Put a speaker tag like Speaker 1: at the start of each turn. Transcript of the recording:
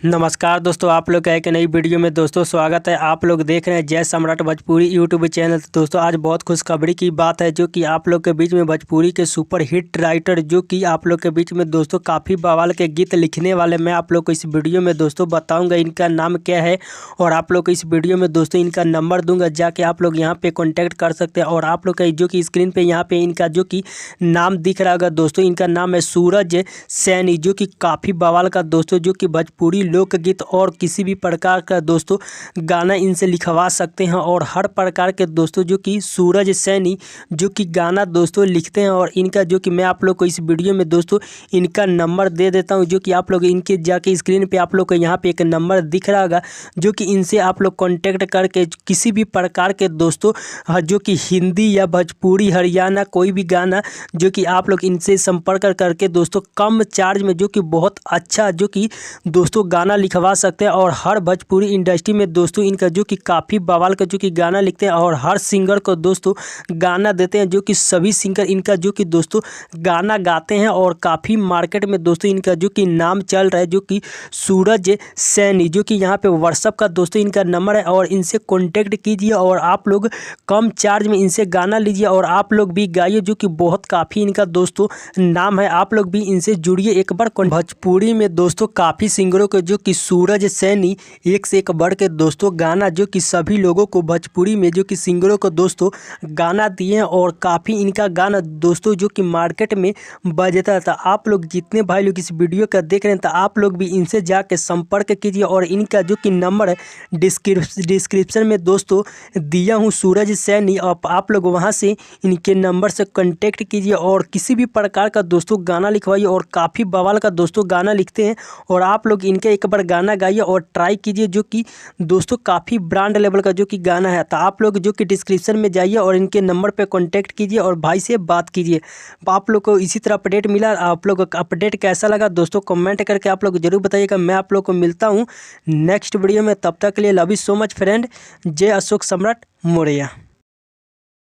Speaker 1: नमस्कार दोस्तों, आप लोग का एक नई वीडियो में दोस्तों स्वागत है। आप लोग देख रहे हैं जय सम्राट भोजपुरी यूट्यूब चैनल। दोस्तों आज बहुत खुशखबरी की बात है जो कि आप लोग के बीच में भोजपुरी के सुपर हिट राइटर जो कि आप लोग के बीच में दोस्तों काफ़ी बवाल के गीत लिखने वाले मैं आप लोग को इस वीडियो में दोस्तों बताऊँगा इनका नाम क्या है। और आप लोग को इस वीडियो में दोस्तों इनका नंबर दूँगा, जाके आप लोग यहाँ पर कॉन्टैक्ट कर सकते हैं। और आप लोग का जो कि स्क्रीन पर यहाँ पर इनका जो कि नाम दिख रहा होगा दोस्तों, इनका नाम है सूरज सैनी, जो कि काफ़ी बवाल का दोस्तों जो कि भोजपुरी लोकगीत और किसी भी प्रकार का दोस्तों गाना इनसे लिखवा सकते हैं। और हर प्रकार के दोस्तों जो कि सूरज सैनी जो कि गाना दोस्तों लिखते हैं। और इनका जो कि मैं आप लोग को इस वीडियो में दोस्तों इनका नंबर दे देता हूं, जो कि आप लोग इनके जाके स्क्रीन पे आप लोग को यहाँ पे एक नंबर दिख रहा होगा, जो कि इनसे आप लोग कॉन्टेक्ट करके किसी भी प्रकार के दोस्तों जो कि हिंदी या भोजपुरी हरियाणा कोई भी गाना जो कि आप लोग इनसे संपर्क करके दोस्तों कम चार्ज में जो कि बहुत अच्छा जो कि दोस्तों गाना लिखवा सकते हैं। और हर भोजपुरी इंडस्ट्री में दोस्तों इनका जो कि काफ़ी बवाल का जो कि गाना लिखते हैं और हर सिंगर को दोस्तों गाना देते हैं, जो कि सभी सिंगर इनका जो कि दोस्तों गाना गाते हैं। और काफ़ी मार्केट में दोस्तों इनका जो कि नाम चल रहा है, जो कि सूरज सैनी, जो कि यहाँ पे व्हाट्सअप का दोस्तों इनका नंबर है। और इनसे कॉन्टेक्ट कीजिए और आप लोग कम चार्ज में इनसे गाना लीजिए और आप लोग भी गाइए, जो कि बहुत काफ़ी इनका दोस्तों नाम है। आप लोग भी इनसे जुड़िए एक बार। भोजपुरी में दोस्तों काफ़ी सिंगरों के जो कि सूरज सैनी एक से एक बढ़ के दोस्तों गाना जो कि सभी लोगों को भोजपुरी में जो कि सिंगरों को दोस्तों गाना दिए हैं। और काफ़ी इनका गाना दोस्तों जो कि मार्केट में बजता था। आप लोग जितने भाई लोग इस वीडियो का देख रहे हैं तो आप लोग भी इनसे जाके संपर्क कीजिए। और इनका जो कि नंबर है डिस्क्रिप्शन में दोस्तों दिया हूँ, सूरज सैनी। आप लोग वहाँ से इनके नंबर से कॉन्टेक्ट कीजिए और किसी भी प्रकार का दोस्तों गाना लिखवाइए। और काफ़ी बवाल का दोस्तों गाना लिखते हैं और आप लोग इनके एक बार गाना गाइए और ट्राई कीजिए, जो कि दोस्तों काफ़ी ब्रांड लेवल का जो कि गाना है। तो आप लोग जो कि डिस्क्रिप्शन में जाइए और इनके नंबर पे कांटेक्ट कीजिए और भाई से बात कीजिए। आप लोग को इसी तरह अपडेट मिला, आप लोग का अपडेट कैसा लगा दोस्तों कमेंट करके आप लोग जरूर बताइएगा। मैं आप लोग को मिलता हूँ नेक्स्ट वीडियो में, तब तक के लिए love you so much friend. जय अशोक सम्राट मौर्य।